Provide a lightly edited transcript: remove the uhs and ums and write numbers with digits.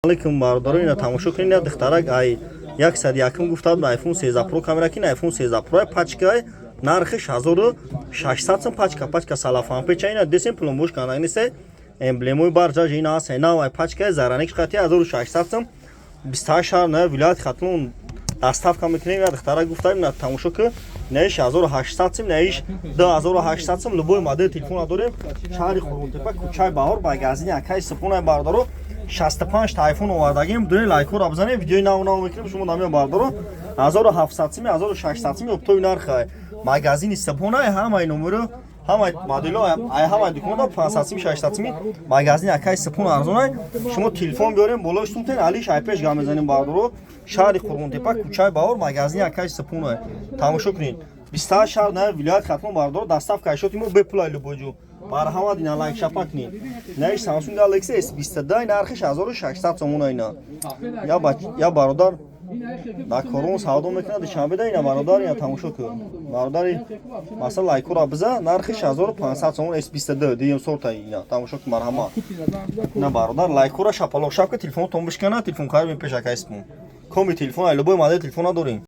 алейкум бардорон ина тамошо кунед ин духтарак ай 101 гуфтад iPhone 13 Pro камера кин iPhone 13 Pro пачка нархи 1600 сом пачка салафан печа ина десен пломбуш канагни се эмблемой баржа ина сена ай пачка зараник хати 1600 сом 28 шар на вилайат хатлун доставка мекунем ин духтарак гуфтад ина тамошо ки неиш 1800 сом неиш 2800 сом любой модель телефона дорем шаҳри Хурмтепа кӯчаи Баҳор магазини акай сапунаи бардоро 65 та iPhone овардагим дуни лайкро бзанем видеои нав мекунем шумо намё бардоро 1700 сим 1600 сим оптои нарх магазини сапунаи ҳамаи номеро ҳамаи модело ай ҳамаи дуконда 500 сим 600 сим магазини акай сапуна арзонай шумо телефон биёрем болои сумтен алиш айпеш гам мезанем бардоро шаҳри Хурмтепа кӯчаи Баҳор магазини акай сапуна тамошо кунед 28 шаҳр на вилоят хатмон бардоро доставка шоти мо бепулай любоҷу марҳамат ина лайк шапак не наиш Samsung Galaxy S22 нархиш 1600 сомон ина я бародар да корон савдо мекунад шанбеда ина бародар ина тамошо кун бародари масал лайкура биза нархиш 1500 сомон S22 дигем сорта ина тамошо кун марҳамат ина бародар лайкура шапалок шапка телефон том бишкана телефон кар мепешакайспун коми телефон ай любой модель телефона дорем